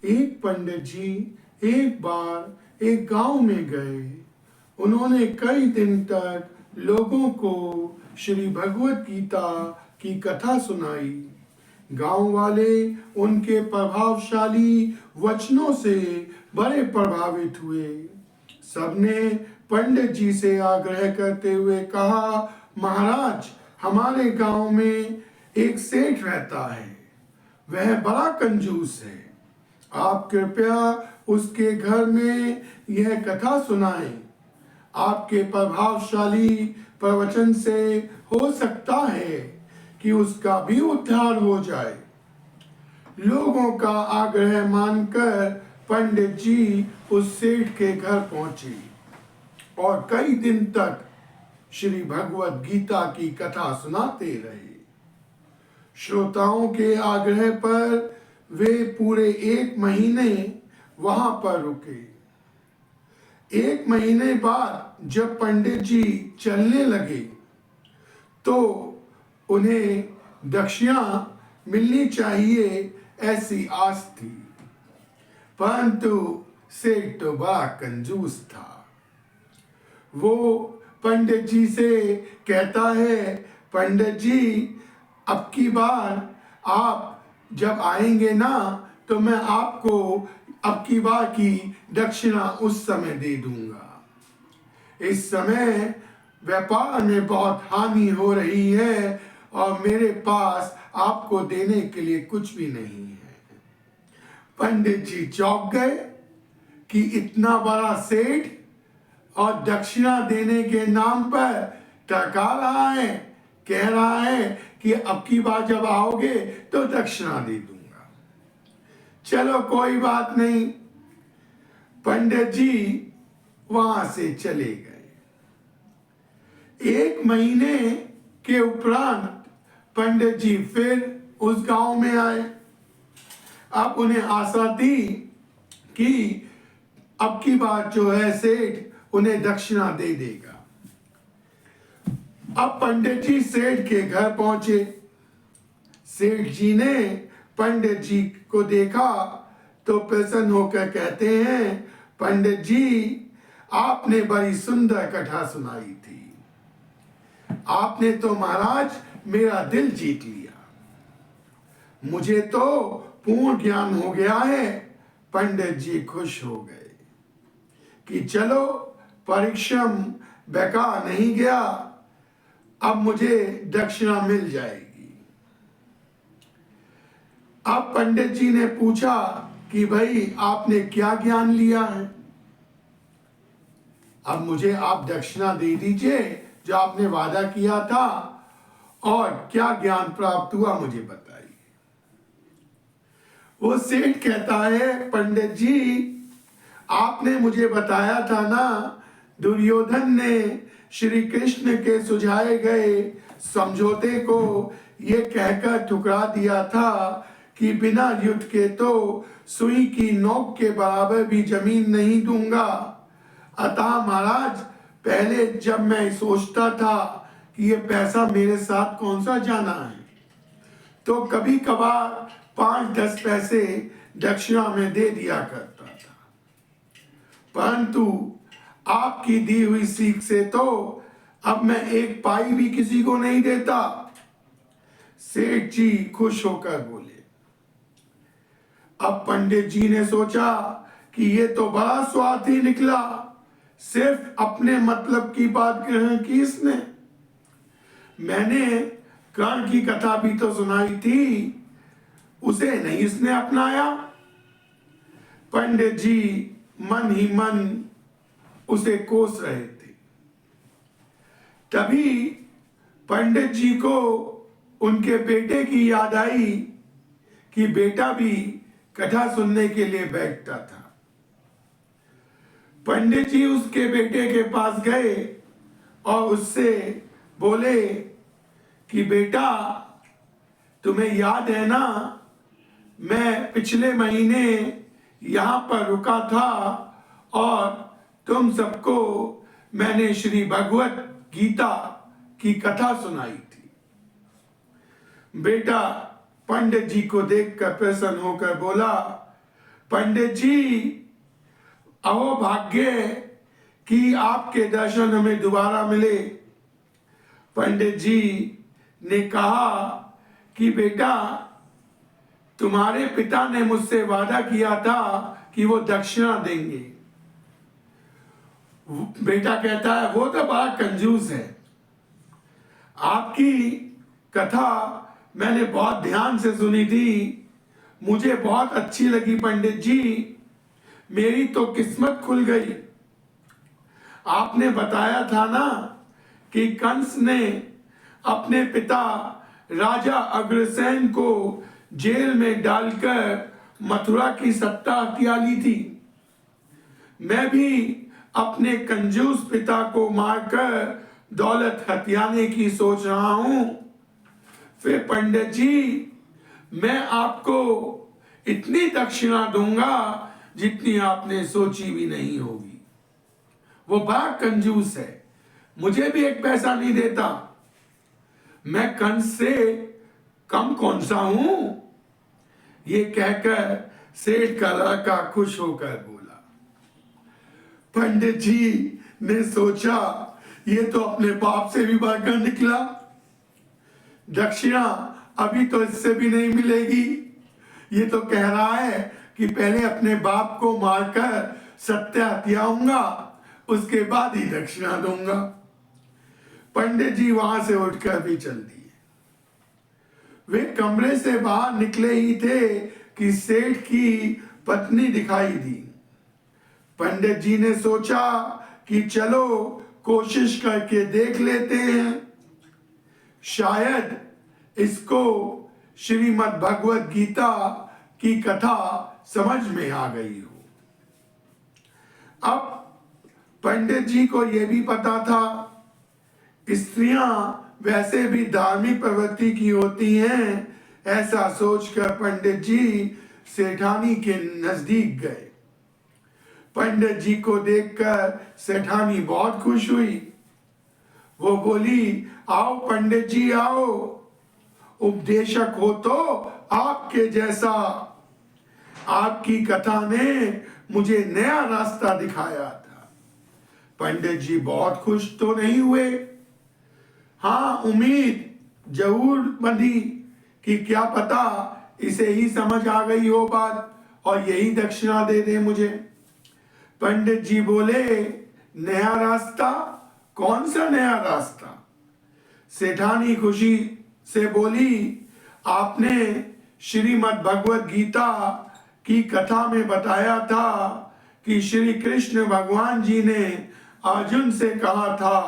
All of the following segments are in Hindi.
एक पंडित जी एक बार एक गांव में गए। उन्होंने कई दिन तक लोगों को श्री भगवत गीता की कथा सुनाई। गांव वाले उनके प्रभावशाली वचनों से बड़े प्रभावित हुए। सबने पंडित जी से आग्रह करते हुए कहा, महाराज, हमारे गांव में एक सेठ रहता है। वह बड़ा कंजूस है। आप कृपया उसके घर में यह कथा सुनाएं। आपके प्रभावशाली प्रवचन से हो सकता है कि उसका भी उद्धार हो जाए। लोगों का आग्रह मानकर पंडित जी उस सेठ के घर पहुंचे और कई दिन तक श्री भगवत गीता की कथा सुनाते रहे। श्रोताओं के आग्रह पर वे पूरे 1 महीने वहां पर रुके। 1 महीने बाद जब पंडित जी चलने लगे तो उन्हें दक्षिणा मिलनी चाहिए ऐसी आस थी, परंतु सेठ तो बड़ा कंजूस था। वो पंडित जी से कहता है, पंडित जी, अब की बार आप जब आएंगे ना तो मैं आपको अब की बार की दक्षिणा उस समय दे दूंगा। इस समय व्यापार में बहुत हानि हो रही है और मेरे पास आपको देने के लिए कुछ भी नहीं है। पंडित जी चौंक गए कि इतना बड़ा सेठ और दक्षिणा देने के नाम पर टरका रहा है, कह रहा है कि अब की बार जब आओगे तो दक्षिणा दे दूंगा। चलो कोई बात नहीं। पंडित जी वहां से चले गए। 1 महीने के उपरांत पंडित जी फिर उस गांव में आए। अब उन्हें आशा थी कि अब की बार जो है सेठ उन्हें दक्षिणा दे देगा। अब पंडित जी सेठ के घर पहुंचे। सेठ जी ने पंडित जी को देखा तो प्रसन्न होकर कहते हैं, पंडित जी, आपने बड़ी सुंदर कथा सुनाई थी। आपने तो महाराज मेरा दिल जीत लिया। मुझे तो पूर्ण ज्ञान हो गया है। पंडित जी खुश हो गए कि चलो, परिश्रम बेकार नहीं गया, अब मुझे दक्षिणा मिल जाएगी। अब पंडित जी ने पूछा कि भाई आपने क्या ज्ञान लिया है? अब मुझे आप दक्षिणा दे दीजिए जो आपने वादा किया था, और क्या ज्ञान प्राप्त हुआ मुझे बताइए। वो सेठ कहता है, पंडित जी, आपने मुझे बताया था ना, दुर्योधन ने श्री कृष्ण के सुझाए गए समझौते को ये कहकर ठुकरा दिया था कि बिना युद्ध के तो सुई की नोक के बराबर भी जमीन नहीं दूंगा। अतः महाराज, पहले जब मैं सोचता था कि ये पैसा मेरे साथ कौन सा जाना है, तो कभी कभार 5-10 पैसे दक्षिणा में दे दिया करता था, परंतु आपकी दी हुई सीख से तो अब मैं 1 पाई भी किसी को नहीं देता। सेठ जी खुश होकर बोले। अब पंडित जी ने सोचा कि ये तो बड़ा स्वार्थी निकला, सिर्फ अपने मतलब की बात ग्रहण की इसने। मैंने कर्ण की कथा भी तो सुनाई थी, उसे नहीं इसने अपनाया। पंडित जी मन ही मन उसे कोस रहे थे। तभी पंडित जी को उनके बेटे की याद आई कि बेटा भी कथा सुनने के लिए बैठता था। पंडित जी उसके बेटे के पास गए और उससे बोले कि बेटा, तुम्हें याद है ना, मैं पिछले महीने यहाँ पर रुका था और तुम सबको मैंने श्री भगवत गीता की कथा सुनाई थी। बेटा पंडित जी को देखकर प्रसन्न होकर बोला, पंडित जी, अहो भाग्य कि आपके दर्शन हमें दोबारा मिले। पंडित जी ने कहा कि बेटा, तुम्हारे पिता ने मुझसे वादा किया था कि वो दक्षिणा देंगे। बेटा कहता है वो तो बड़ा कंजूस है। आपकी कथा मैंने बहुत ध्यान से सुनी थी, मुझे बहुत अच्छी लगी पंडित जी, मेरी तो किस्मत खुल गई। आपने बताया था ना कि कंस ने अपने पिता राजा अग्रसेन को जेल में डालकर मथुरा की सत्ता हथिया ली थी। मैं भी अपने कंजूस पिता को मारकर दौलत हथियाने की सोच रहा हूं। फिर पंडित जी, मैं आपको इतनी दक्षिणा दूंगा जितनी आपने सोची भी नहीं होगी। वो बड़ा कंजूस है, मुझे भी एक पैसा नहीं देता। मैं कंस से कम कौन सा हूं? ये कहकर सेठ का लड़का खुश होकर बोला। पंडित जी ने सोचा ये तो अपने बाप से भी बढ़कर निकला। दक्षिणा अभी तो इससे भी नहीं मिलेगी। ये तो कह रहा है कि पहले अपने बाप को मारकर सत्या हथियाऊंगा, उसके बाद ही दक्षिणा दूंगा। पंडित जी वहां से उठकर भी चल दिए। वे कमरे से बाहर निकले ही थे कि सेठ की पत्नी दिखाई दी। पंडित जी ने सोचा कि चलो कोशिश करके देख लेते हैं, शायद इसको श्रीमद् भगवत गीता की कथा समझ में आ गई हो। अब पंडित जी को यह भी पता था स्त्रियां वैसे भी धार्मिक प्रवृत्ति की होती हैं। ऐसा सोचकर पंडित जी सेठानी के नजदीक गए। पंडित जी को देखकर सेठानी बहुत खुश हुई। वो बोली, आओ पंडित जी आओ, उपदेशक हो तो आपके जैसा। आपकी कथा ने मुझे नया रास्ता दिखाया था। पंडित जी बहुत खुश तो नहीं हुए। हाँ, उम्मीद जरूर बंधी कि क्या पता इसे ही समझ आ गई हो बात और यही दक्षिणा दे दे मुझे। पंडित जी बोले, नया रास्ता? कौन सा नया रास्ता? सेठानी खुशी से बोली, आपने श्रीमद् भगवत गीता की कथा में बताया था कि श्री कृष्ण भगवान जी ने अर्जुन से कहा था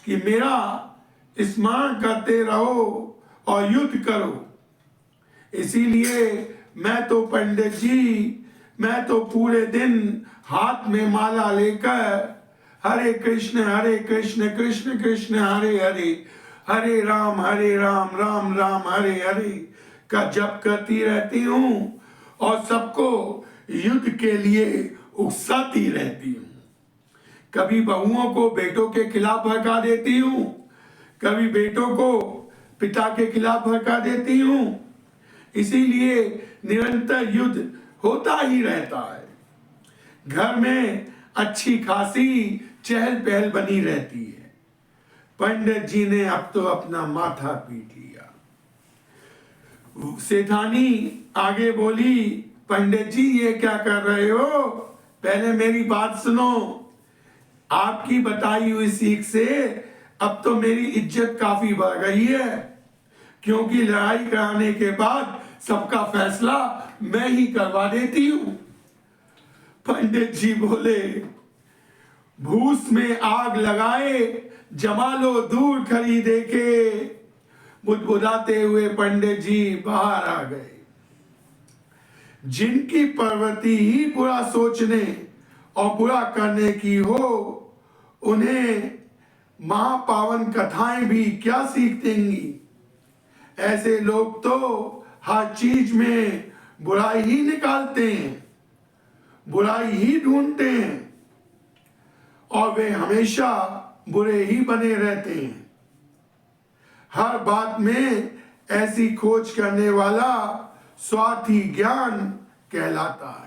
कि मेरा स्मरण करते रहो और युद्ध करो। इसीलिए मैं तो पंडित जी, मैं तो पूरे दिन हाथ में माला लेकर हरे कृष्ण कृष्ण कृष्ण हरे हरे, हरे राम राम राम हरे हरे का जप करती रहती हूँ और सबको युद्ध के लिए उकसाती रहती हूँ। कभी बहुओं को बेटों के खिलाफ भड़का देती हूँ, कभी बेटों को पिता के खिलाफ भड़का देती हूँ। इसीलिए निरंतर युद्ध होता ही रहता है। घर में अच्छी खासी चहल पहल बनी रहती है। पंडित जी ने अब तो अपना माथा पीट लिया। सेठानी आगे बोली, पंडित जी ये क्या कर रहे हो? पहले मेरी बात सुनो। आपकी बताई हुई सीख से अब तो मेरी इज्जत काफी बढ़ गई है, क्योंकि लड़ाई कराने के बाद सबका फैसला मैं ही करवा देती हूं। पंडित जी बोले, भूस में आग लगाए जमालो दूर खड़ी देखे। बुदबुदाते हुए पंडित जी बाहर आ गए। जिनकी प्रवृत्ति ही बुरा सोचने और बुरा करने की हो, उन्हें महापावन कथाएं भी क्या सीख देंगी। ऐसे लोग तो हर चीज में बुराई ही निकालते हैं, बुराई ही ढूंढते हैं और वे हमेशा बुरे ही बने रहते हैं। हर बात में ऐसी खोज करने वाला स्वार्थी ज्ञान कहलाता है।